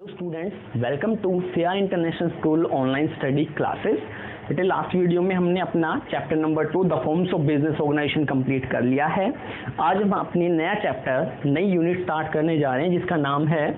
Students, welcome to Siya international school online study classes. बेटे last video में हमने अपना chapter number 2 the forms of business organization complete कर लिया है। आज हम अपनी नया चैप्टर नई यूनिट स्टार्ट करने जा रहे हैं जिसका नाम है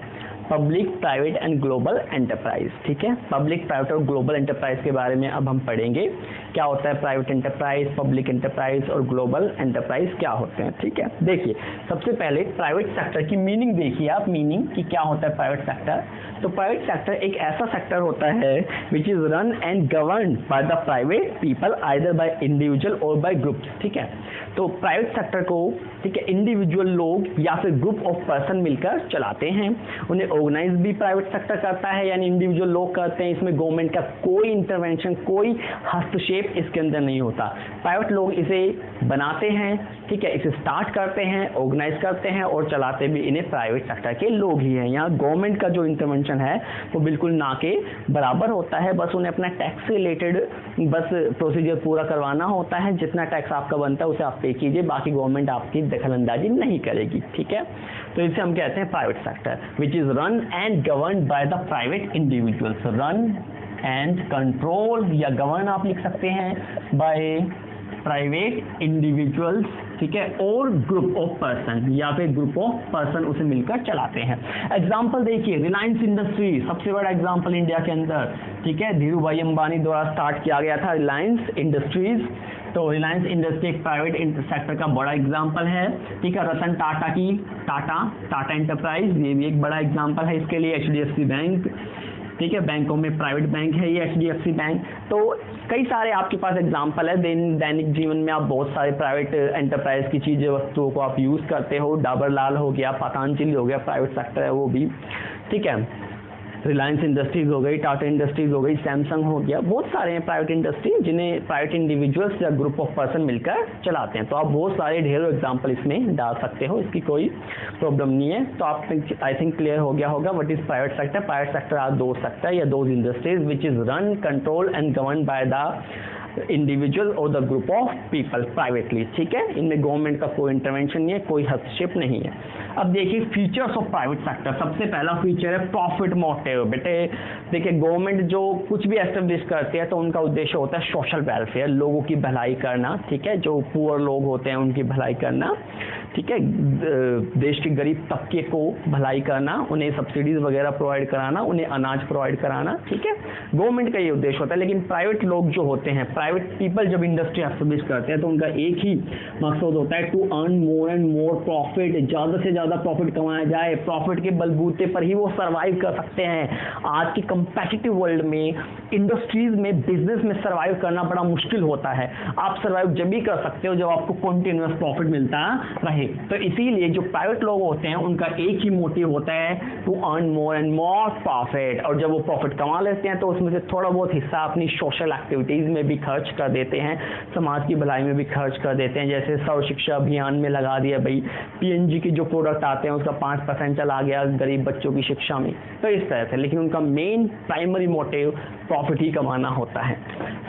public private and global enterprise. ठीक है, पब्लिक प्राइवेट और ग्लोबल एंटरप्राइज के बारे में अब हम पढ़ेंगे। क्या होता है प्राइवेट एंटरप्राइज, पब्लिक एंटरप्राइज और ग्लोबल एंटरप्राइज क्या होते हैं। ठीक है, देखिए सबसे पहले प्राइवेट सेक्टर की मीनिंग देखिए आप, मीनिंग कि क्या होता है प्राइवेट सेक्टर। तो प्राइवेट सेक्टर एक ऐसा सेक्टर होता है विच is run and govern by the private people either by individual और बाय ग्रुप्स। ठीक है, तो प्राइवेट सेक्टर को ठीक है इंडिविजुअल लोग या फिर ग्रुप ऑफ पर्सन मिलकर चलाते हैं। उन्हें ऑर्गेनाइज भी प्राइवेट सेक्टर करता है, यानी इंडिविजुअल लोग करते हैं। इसमें गवर्नमेंट का कोई इंटरवेंशन, कोई हस्तक्षेप इसके अंदर नहीं होता। प्राइवेट लोग इसे बनाते हैं, ठीक है, इसे स्टार्ट करते हैं, ऑर्गेनाइज करते हैं और चलाते भी इन्हें प्राइवेट सेक्टर के लोग ही हैं। यहाँ गवर्नमेंट का जो इंटरवेंशन है वो बिल्कुल ना के बराबर होता है। बस उन्हें अपना टैक्स से रिलेटेड बस प्रोसीजर पूरा करवाना होता है। जितना टैक्स आपका बनता है उसे आप पे कीजिए, बाकी गवर्नमेंट आपकी दखलंदाजी नहीं करेगी। ठीक है, तो इसे हम कहते हैं private sector which is run and govern by the private individuals. Run and control या गवर्न आप लिख सकते हैं बाय प्राइवेट इंडिविजुअल्स, ठीक है, और ग्रुप ऑफ पर्सन या फिर ग्रुप ऑफ पर्सन उसे मिलकर चलाते हैं। एग्जांपल देखिए, रिलायंस इंडस्ट्री सबसे बड़ा एग्जांपल इंडिया के अंदर, ठीक है, धीरू भाई अंबानी द्वारा स्टार्ट किया गया था रिलायंस इंडस्ट्रीज। तो रिलायंस इंडस्ट्री एक प्राइवेट सेक्टर का बड़ा एग्जांपल है। ठीक है, रतन टाटा की टाटा एंटरप्राइज, ये भी एक बड़ा एग्जांपल है इसके लिए। HDFC बैंक, ठीक है, बैंकों में प्राइवेट बैंक है ये HDFC बैंक। तो कई सारे आपके पास एग्जांपल है। दैनिक जीवन में आप बहुत सारे प्राइवेट एंटरप्राइज की चीज़ें, वस्तुओं को आप यूज़ करते हो। डाबर लाल हो गया, पतंजलि हो गया, प्राइवेट सेक्टर है वो भी। ठीक है, रिलायंस इंडस्ट्रीज हो गई, टाटा इंडस्ट्रीज हो गई, सैमसंग हो गया, बहुत सारे हैं प्राइवेट इंडस्ट्री जिन्हें प्राइवेट इंडिविजुअल्स या ग्रुप ऑफ पर्सन मिलकर चलाते हैं। तो आप बहुत सारे ढेरों एग्जांपल इसमें डाल सकते हो, इसकी कोई प्रॉब्लम नहीं है। तो आप आई थिंक क्लियर हो गया होगा what is private sector. Private sector are those sector या those industries which is run, control and govern by the individual और the group of people privately. ठीक है, इनमें गवर्नमेंट का कोई इंटरवेंशन नहीं है, कोई हस्तक्षेप नहीं है। अब देखिए फीचर्स ऑफ प्राइवेट सेक्टर। सबसे पहला फीचर है प्रॉफिट मोटिव। बेटे देखिए गवर्नमेंट जो कुछ भी एस्टेब्लिश करती है तो उनका उद्देश्य होता है सोशल वेलफेयर, लोगों की भलाई करना। ठीक है, जो पुअर लोग होते हैं उनकी भलाई करना। ठीक है, देश के गरीब तबके को भलाई करना, उन्हें सब्सिडीज वगैरह प्रोवाइड कराना, उन्हें अनाज प्रोवाइड कराना। ठीक है, गवर्नमेंट का ये उद्देश्य होता है। लेकिन प्राइवेट लोग जो होते हैं, प्राइवेट पीपल जब इंडस्ट्री एस्टेब्लिश करते हैं तो उनका एक ही मकसद होता है to earn more and more profit. ज़्यादा से ज़्यादा प्रॉफिट कमाया जाए, प्रॉफिट के बलबूते पर ही वो सर्वाइव कर सकते हैं। आज के कंपेटिटिव वर्ल्ड में इंडस्ट्रीज में, बिजनेस में सर्वाइव करना बड़ा मुश्किल होता है। आप सर्वाइव जब भी कर सकते हो जब आपको कंटिन्यूअस प्रॉफिट मिलता रहे। तो इसीलिए जो प्राइवेट लोग होते हैं उनका एक ही मोटिव होता है to earn more and more profit. और जब वो प्रॉफिट कमा लेते हैं तो उसमें से थोड़ा बहुत हिस्सा अपनी सोशल एक्टिविटीज में भी खर्च कर देते हैं, समाज की भलाई में भी खर्च कर देते हैं। जैसे सर्व शिक्षा अभियान में लगा दिया भाई, PNG के जो प्रोडक्ट आते हैं उसका 5% चला गया गरीब बच्चों की शिक्षा में, तो इस तरह से। लेकिन उनका मेन प्राइमरी मोटिव प्रॉफिट ही कमाना होता है।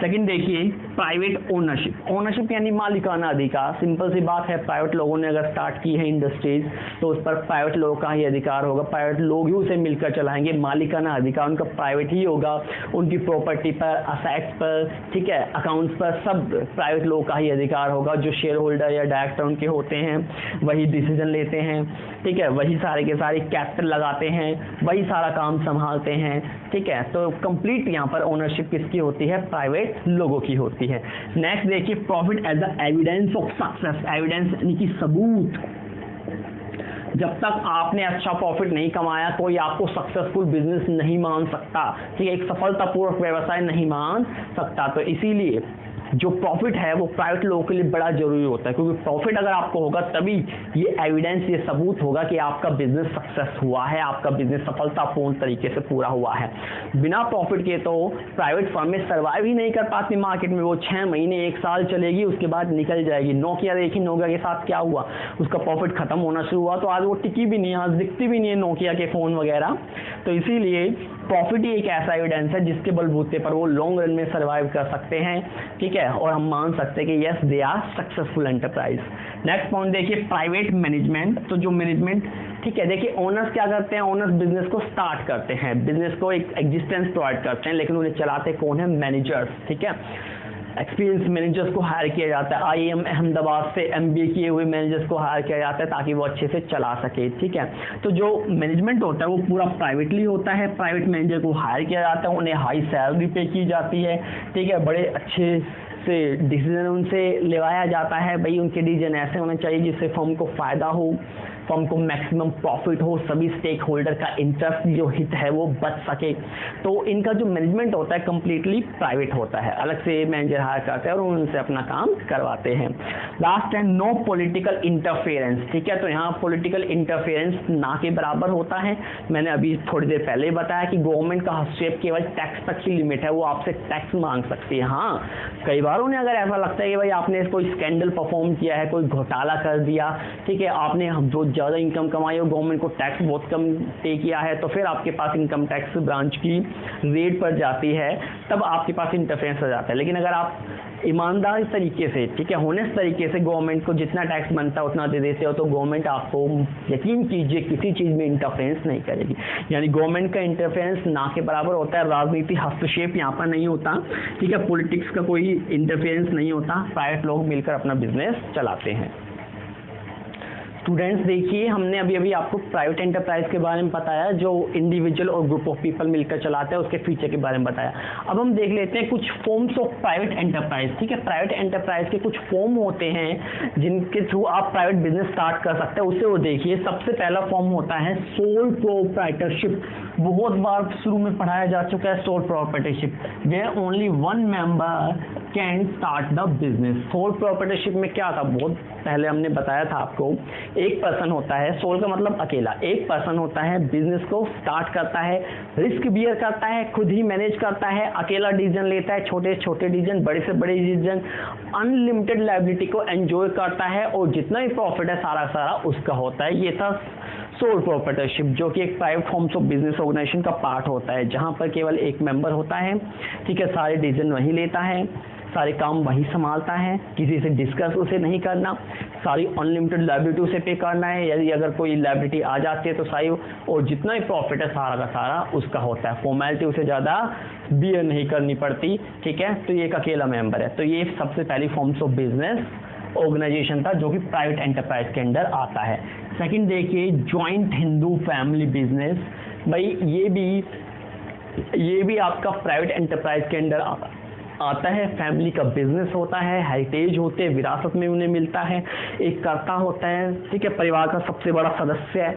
सेकंड देखिए प्राइवेट ओनरशिप। ओनरशिप यानी मालिकाना अधिकार। सिंपल सी बात है, प्राइवेट लोगों ने अगर स्टार्ट की है इंडस्ट्रीज तो उस पर प्राइवेट लोगों का ही अधिकार होगा। प्राइवेट लोग ही उसे मिलकर चलाएंगे। मालिकाना अधिकार उनका प्राइवेट ही होगा। उनकी प्रॉपर्टी पर, असेट्स पर, ठीक है, अकाउंट्स पर सब प्राइवेट लोगों का ही अधिकार होगा। जो शेयर होल्डर या डायरेक्टर उनके होते हैं वही डिसीजन लेते हैं। ठीक है, वही सारे के सारे कैपिटल लगाते हैं, वही सारा काम संभालते हैं। ठीक है, तो कंप्लीट यहाँ पर ओनरशिप किसकी होती है? प्राइवेट लोगों की होती है। नेक्स्ट देखिए profit as the evidence of success. Evidence यानी कि सबूत। जब तक आपने अच्छा प्रॉफिट नहीं कमाया कोई आपको सक्सेसफुल बिजनेस नहीं मान सकता। ठीक है, एक सफलतापूर्वक व्यवसाय नहीं मान सकता। तो इसीलिए जो प्रॉफिट है वो प्राइवेट लोगों के लिए बड़ा जरूरी होता है, क्योंकि प्रॉफिट अगर आपको होगा तभी ये एविडेंस, ये सबूत होगा कि आपका बिजनेस सक्सेस हुआ है, आपका बिजनेस सफलतापूर्ण तरीके से पूरा हुआ है। बिना प्रॉफिट के तो प्राइवेट फर्में सर्वाइव ही नहीं कर पाती मार्केट में। वो 6 महीने 1 साल चलेगी, उसके बाद निकल जाएगी। नोकिया देखी, नोकिया के साथ क्या हुआ, उसका प्रॉफिट खत्म होना शुरू हुआ तो आज वो टिकी भी नहीं है, आज दिखती भी नहीं है नोकिया के फ़ोन वगैरह। तो इसीलिए प्रॉफिट ही एक ऐसा एविडेंस है जिसके बलबूते पर वो लॉन्ग रन में सर्वाइव कर सकते हैं। ठीक है, है, और हम मान सकते हैं कि yes they are successful enterprise. Next point देखिए प्राइवेट मैनेजमेंट। तो जो मैनेजमेंट, ठीक है, देखिए ओनर्स क्या करते हैं, ओनर्स बिजनेस को स्टार्ट करते हैं, बिजनेस को एक एग्जिस्टेंस प्रोवाइड करते हैं, लेकिन उन्हें चलाते कौन है, मैनेजर्स, ठीक है। एक्सपीरियंस मैनेजर्स को हायर किया जाता है, IIM अहमदाबाद से MBA किए हुए मैनेजर्स को हायर किया जाता है ताकि वो अच्छे से चला सके, ठीक है। तो जो मैनेजमेंट होता है वो पूरा प्राइवेटली होता है, प्राइवेट मैनेजर को हायर किया जाता है, उन्हें हाई सैलरी पे की जाती है, ठीक है, बड़े अच्छे से डिसीजन उनसे लेवाया जाता है, भाई उनके डिसीजन ऐसे होने चाहिए जिससे फर्म को फ़ायदा हो, फर्म को मैक्सिमम प्रॉफिट हो, सभी स्टेक होल्डर का इंटरेस्ट जो हित है वो बच सके। तो इनका जो मैनेजमेंट होता है कंप्लीटली प्राइवेट होता है, अलग से मैनेजर हायर करते हैं और उनसे अपना काम करवाते हैं। लास्ट है नो पॉलिटिकल इंटरफेरेंस, ठीक है। तो यहाँ पॉलिटिकल इंटरफेरेंस ना के बराबर होता है। मैंने अभी थोड़ी देर पहले बताया कि गवर्नमेंट का हस्तक्षेप केवल टैक्स तक की लिमिट है, वो आपसे टैक्स मांग सकती है। हाँ, कई बार उन्हें अगर ऐसा लगता है कि भाई आपने कोई स्कैंडल परफॉर्म किया है, कोई घोटाला कर दिया, ठीक है, आपने हम जो ज़्यादा इनकम कमाई और गवर्नमेंट को टैक्स बहुत कम पे किया है, तो फिर आपके पास इनकम टैक्स ब्रांच की रेड पर जाती है, तब आपके पास इंटरफेरेंस हो जाता है। लेकिन अगर आप ईमानदार तरीके से, ठीक है, होनेस्ट तरीके से गवर्नमेंट को जितना टैक्स बनता है उतना दे देते हो, तो गवर्नमेंट आपको यकीन कीजिए किसी चीज़ में इंटरफेरेंस नहीं करेगी। यानी गवर्नमेंट का इंटरफेरेंस ना के बराबर होता है, राजनीति हस्तक्षेप यहाँ पर नहीं होता, ठीक है, पॉलिटिक्स का कोई इंटरफेरेंस नहीं होता, प्राइवेट लोग मिलकर अपना बिजनेस चलाते हैं। स्टूडेंट्स देखिए, हमने अभी अभी आपको प्राइवेट एंटरप्राइज के बारे में बताया, जो इंडिविजुअल और ग्रुप ऑफ पीपल मिलकर चलाते हैं, उसके फीचर के बारे में बताया। अब हम देख लेते हैं कुछ फॉर्म्स ऑफ प्राइवेट एंटरप्राइज, ठीक है। प्राइवेट एंटरप्राइज के कुछ फॉर्म होते हैं जिनके थ्रू आप प्राइवेट बिजनेस स्टार्ट कर सकते हैं, उसे वो देखिए। सबसे पहला फॉर्म होता है सोल प्रोप्राइटरशिप। बहुत बार शुरू में पढ़ाया जा चुका है sole proprietorship, where only one member can start the business. Sole proprietorship में क्या था, बहुत पहले हमने बताया था आपको, एक पर्सन होता है, सोल का मतलब अकेला, एक पर्सन होता है, बिजनेस को स्टार्ट करता है, रिस्क बियर करता है, खुद ही मैनेज करता है, अकेला डिसीजन लेता है, छोटे छोटे डिसीजन, बड़े से बड़े डिसीजन, अनलिमिटेड लायबिलिटी को एंजॉय करता है और जितना भी प्रॉफिट है सारा सारा उसका होता है। ये था सोल प्रोप्राइटरशिप, जो कि एक private forms of business organization का पार्ट होता है, जहां पर केवल एक मेंबर होता है, ठीक है, सारे डिसीजन वही लेता है, सारे काम वही संभालता है, किसी से डिस्कस उसे नहीं करना, सारी अनलिमिटेड लायबिलिटी उसे पे करना है, यदि अगर कोई लायबिलिटी आ जाती है तो सारी, और जितना भी प्रॉफिट है सारा का सारा उसका होता है, फॉर्मेलिटी उसे ज़्यादा बियर नहीं करनी पड़ती, ठीक है। तो ये एक अकेला मेंबर है। तो ये सबसे पहली फॉर्म्स ऑफ बिजनेस ऑर्गेनाइजेशन था जो कि प्राइवेट एंटरप्राइज के अंडर आता है। सेकंड देखिए जॉइंट हिंदू फैमिली बिजनेस। भाई ये भी आपका प्राइवेट एंटरप्राइज के अंडर आता है, फैमिली का बिजनेस होता है, हेरिटेज होते हैं, विरासत में उन्हें मिलता है, एक कर्ता होता है, ठीक है, परिवार का सबसे बड़ा सदस्य है,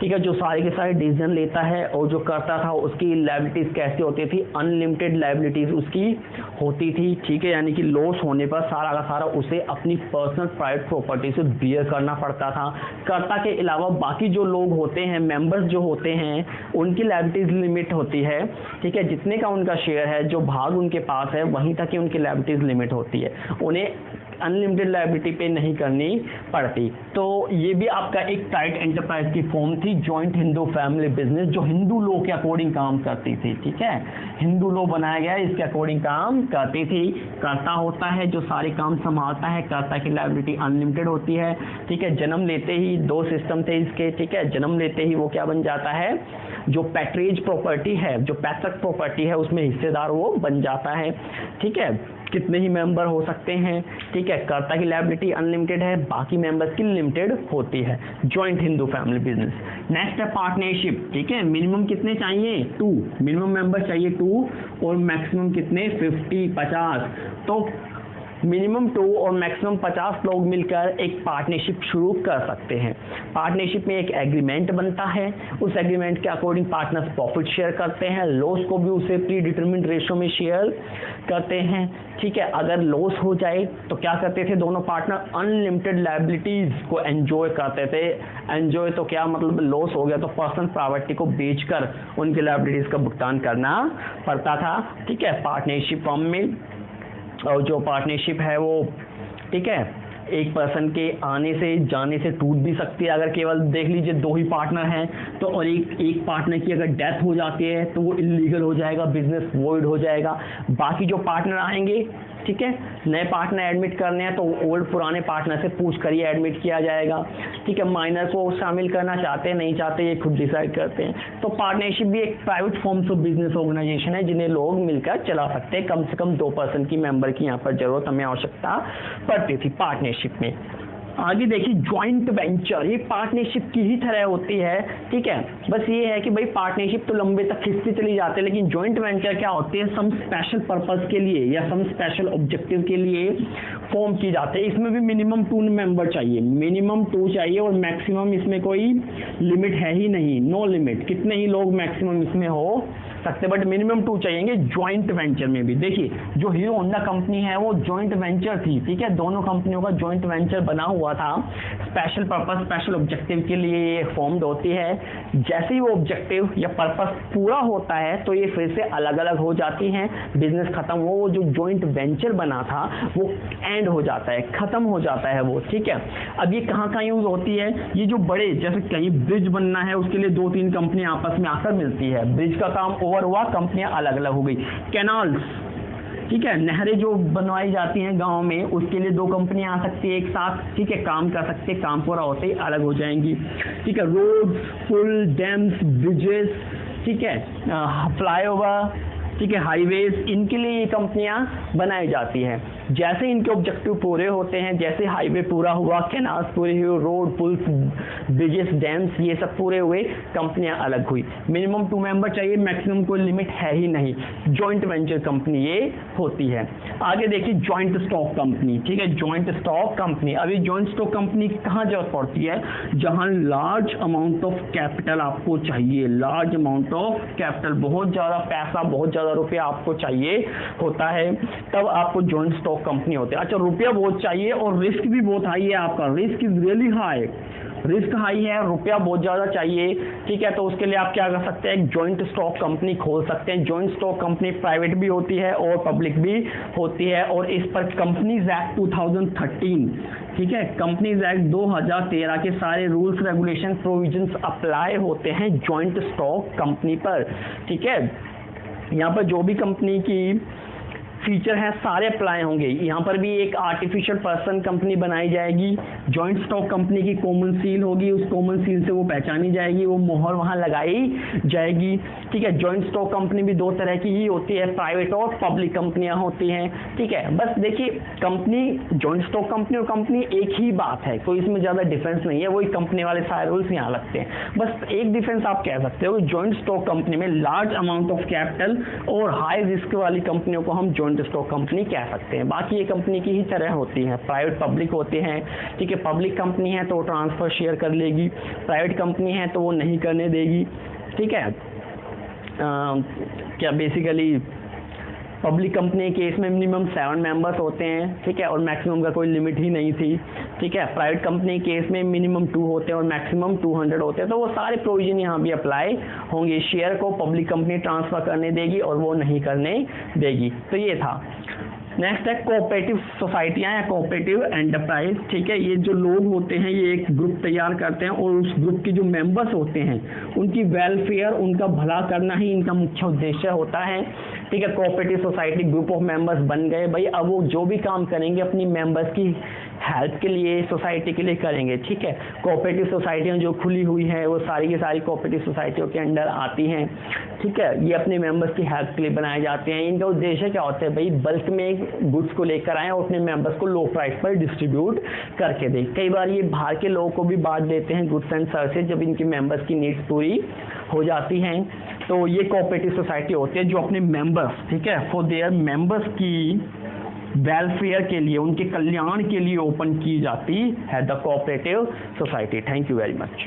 ठीक है, जो सारे के सारे डिसीजन लेता है, और जो करता था उसकी लायबिलिटीज़ कैसी होती थी, अनलिमिटेड लायबिलिटीज़ उसकी होती थी, ठीक है, यानी कि लॉस होने पर सारा का सारा उसे अपनी पर्सनल प्राइवेट प्रॉपर्टी से बियर करना पड़ता था। कर्ता के अलावा बाकी जो लोग होते हैं, मेंबर्स जो होते हैं, उनकी लायबिलिटीज़ लिमिट होती है, ठीक है, जितने का उनका शेयर है, जो भाग उनके पास है वहीं तक ही उनकी लायबिलिटीज़ लिमिट होती है, उन्हें अनलिमिटेड लायबिलिटी पे नहीं करनी पड़ती। तो ये भी आपका एक प्राइवेट एंटरप्राइज की फॉर्म थी, जॉइंट हिंदू फैमिली बिजनेस, जो हिंदू लॉ के अकॉर्डिंग काम करती थी, ठीक है, हिंदू लॉ बनाया गया है, इसके अकॉर्डिंग काम करती थी। कर्ता होता है जो सारे काम संभालता है, कर्ता की लायबिलिटी अनलिमिटेड होती है, ठीक है। जन्म लेते ही दो सिस्टम थे इसके, ठीक है, जन्म लेते ही वो क्या बन जाता है, जो पैट्रेज प्रॉपर्टी है, जो पैतृक प्रॉपर्टी है, उसमें हिस्सेदार वो बन जाता है, ठीक है। कितने ही मेंबर हो सकते हैं, ठीक है, कर्ता की लायबिलिटी अनलिमिटेड है, बाकी मेंबर्स की लिमिटेड होती है। Joint Hindu family business. Next है पार्टनरशिप, ठीक है, मिनिमम कितने चाहिए, 2, मिनिमम मेंबर चाहिए 2 और मैक्सिमम कितने 50। तो मिनिमम 2 और मैक्सिमम 50 लोग मिलकर एक पार्टनरशिप शुरू कर सकते हैं। पार्टनरशिप में एक एग्रीमेंट बनता है, उस एग्रीमेंट के अकॉर्डिंग पार्टनर्स प्रॉफिट शेयर करते हैं, लॉस को भी उसे प्री डिटरमिन्ड रेशो में शेयर करते हैं, ठीक है। अगर लॉस हो जाए तो क्या करते थे दोनों पार्टनर, अनलिमिटेड लायबिलिटीज को एंजॉय करते थे। एंजॉय तो क्या मतलब, लॉस हो गया तो पर्सनल प्रॉपर्टी को बेचकर उनकी लायबिलिटीज का भुगतान करना पड़ता था, ठीक है, पार्टनरशिप फॉर्म में। और जो पार्टनरशिप है वो, ठीक है, एक पर्सन के आने से जाने से टूट भी सकती है। अगर केवल देख लीजिए 2 ही पार्टनर हैं तो, और एक पार्टनर की अगर डेथ हो जाती है तो वो इलीगल हो जाएगा, बिजनेस वॉइड हो जाएगा। बाकी जो पार्टनर आएंगे ठीक है। नए पार्टनर एडमिट करने हैं तो ओल्ड पुराने पार्टनर से पूछ कर ही एडमिट किया जाएगा, ठीक है। माइनर को शामिल करना चाहते हैं नहीं चाहते ये खुद डिसाइड करते हैं। तो पार्टनरशिप भी एक private forms of business organization है जिन्हें लोग मिलकर चला सकते हैं। कम से कम 2% की मेंबर की यहाँ पर जरूरत हमें आवश्यकता पड़ती थी पार्टनरशिप में। आगे देखिए ज्वाइंट वेंचर, ये पार्टनरशिप की ही तरह होती है, ठीक है। बस ये है कि भाई पार्टनरशिप तो लंबे तक खिंचती चली जाती है, लेकिन ज्वाइंट वेंचर क्या होती है, सम स्पेशल पर्पस के लिए या सम स्पेशल ऑब्जेक्टिव के लिए फॉर्म की जाती है। इसमें भी मिनिमम 2 मेंबर चाहिए, मिनिमम 2 चाहिए, और मैक्सिमम इसमें कोई लिमिट है ही नहीं, नो लिमिट, कितने ही लोग मैक्सिमम इसमें हो सकते, बट मिनिमम 2 चाहिए ज्वाइंट वेंचर में भी। देखिए जो हीरो होंडा कंपनी है वो ज्वाइंट वेंचर थी, ठीक है, दोनों कंपनियों का ज्वाइंट वेंचर बना हुआ था। स्पेशल पर्पस स्पेशल ऑब्जेक्टिव के लिए ये फॉर्म्ड होती है। जैसे ही वो ऑब्जेक्टिव या पर्पस पूरा होता है तो ये फिर से अलग अलग हो जाती हैं, बिजनेस खत्म हो, वो जो ज्वाइंट वेंचर बना था वो एंड हो जाता है, खत्म हो जाता है वो, ठीक है। अब ये कहाँ यूज होती है, ये जो बड़े जैसे कहीं ब्रिज बनना है उसके लिए 2-3 कंपनियां आपस में आकर मिलती है, ब्रिज का काम ओवर हुआ, कंपनियां अलग अलग हो गई। कैनाल्स, ठीक है, नहरें जो बनवाई जाती हैं गांव में उसके लिए 2 कंपनियां आ सकती है एक साथ, ठीक है, काम कर सकते हैं, काम पूरा होते ही अलग हो जाएंगी, ठीक है। रोड, पुल, डैम्स, ब्रिजेस, ठीक है, फ्लाईओवर, ठीक है, हाईवेज, इनके लिए ये कंपनियां बनाई जाती हैं। जैसे इनके ऑब्जेक्टिव पूरे होते हैं, जैसे हाईवे पूरा हुआ, कैनाल्स पूरे हुए, रोड, पुल्स, ब्रिजेस, डैम्स ये सब पूरे हुए, कंपनियां अलग हुई। मिनिमम 2 मेंबर चाहिए, मैक्सिमम कोई लिमिट है ही नहीं, जॉइंट वेंचर कंपनी ये होती है। आगे देखिए जॉइंट स्टॉक कंपनी, ठीक है, जॉइंट स्टॉक कंपनी। अभी जॉइंट स्टॉक कंपनी कहाँ जरूरत पड़ती है, जहां लार्ज अमाउंट ऑफ कैपिटल आपको चाहिए, लार्ज अमाउंट ऑफ कैपिटल, बहुत ज्यादा पैसा, बहुत ज्यादा रुपया आपको चाहिए होता है, तब आपको जॉइंट स्टॉक कंपनी होती है। अच्छा, रुपया बहुत चाहिए और रिस्क भी बहुत हाई है, आपका risk is really high, risk high है, रुपया बहुत ज्यादा चाहिए, ठीक है, तो उसके लिए आप क्या कर सकते हैं, एक जॉइंट स्टॉक कंपनी खोल सकते हैं। जॉइंट स्टॉक कंपनी प्राइवेट भी होती है और पब्लिक भी होती है, और इस पर कंपनीज एक्ट 2013, ठीक है, कंपनीज एक्ट 2013 के सारे रूल्स, रेगुलेशन, प्रोविजंस अप्लाई होते हैं जॉइंट स्टॉक कंपनी पर, ठीक है। यहाँ पर जो भी कंपनी की फीचर है सारे अप्लाई होंगे। यहाँ पर भी एक आर्टिफिशियल पर्सन कंपनी बनाई जाएगी, जॉइंट स्टॉक कंपनी की कॉमन सील होगी, उस कॉमन सील से वो पहचानी जाएगी, वो मोहर वहाँ लगाई जाएगी, ठीक है। जॉइंट स्टॉक कंपनी भी 2 तरह की ही होती है, प्राइवेट और पब्लिक कंपनियां होती हैं, ठीक है। बस देखिए कंपनी, जॉइंट स्टॉक कंपनी और कंपनी एक ही बात है, कोई इसमें ज़्यादा डिफरेंस नहीं है, वही कंपनी वाले सारे रूल्स यहाँ लगते हैं। बस एक डिफरेंस आप कह सकते हो, जॉइंट स्टॉक कंपनी में लार्ज अमाउंट ऑफ कैपिटल और हाई रिस्क वाली कंपनियों को हम जॉइंट स्टॉक कंपनी कह सकते हैं। बाकी ये कंपनी की ही तरह होती है, प्राइवेट पब्लिक होते हैं, ठीक है। पब्लिक कंपनी है तो ट्रांसफर शेयर कर लेगी, प्राइवेट कंपनी है तो वो नहीं करने देगी, ठीक है। क्या बेसिकली पब्लिक कंपनी के केस में मिनिमम 7 मेंबर्स होते हैं, ठीक है, और मैक्सिमम का कोई लिमिट ही नहीं थी, ठीक है। प्राइवेट कंपनी के केस में मिनिमम 2 होते हैं और मैक्सिमम 200 होते हैं, तो वो सारे प्रोविजन यहाँ भी अप्लाई होंगे। शेयर को पब्लिक कंपनी ट्रांसफर करने देगी और वो नहीं करने देगी, तो ये था। नेक्स्ट है कोऑपरेटिव सोसाइटियाँ या कोऑपरेटिव एंटरप्राइज, ठीक है। ये जो लोग होते हैं ये एक ग्रुप तैयार करते हैं और उस ग्रुप के जो मेंबर्स होते हैं उनकी वेलफेयर, उनका भला करना ही इनका मुख्य उद्देश्य होता है, ठीक है। Cooperative society group of members बन गए भाई, अब वो जो भी काम करेंगे अपनी मेंबर्स की हेल्प के लिए, सोसाइटी के लिए करेंगे, ठीक है। कोऑपरेटिव सोसाइटियाँ जो खुली हुई हैं वो सारी की सारी कोऑपरेटिव सोसाइटियों के अंडर आती हैं, ठीक है। ये अपने मेंबर्स की हेल्प के लिए बनाए जाते हैं। इनका उद्देश्य क्या होता है भाई, बल्क में गुड्स को लेकर आए और अपने मेंबर्स को लो प्राइस पर डिस्ट्रीब्यूट करके दें। कई बार ये बाहर के लोगों को भी बांट देते हैं गुड्स एंड सर्विसेज जब इनकी मेंबर्स की नीड्स पूरी हो जाती हैं। तो ये कोऑपरेटिव सोसाइटी होती है जो अपने मेंबर्स, ठीक है, फॉर देयर मेंबर्स की वेलफेयर के लिए, उनके कल्याण के लिए ओपन की जाती है the cooperative society. Thank you very much.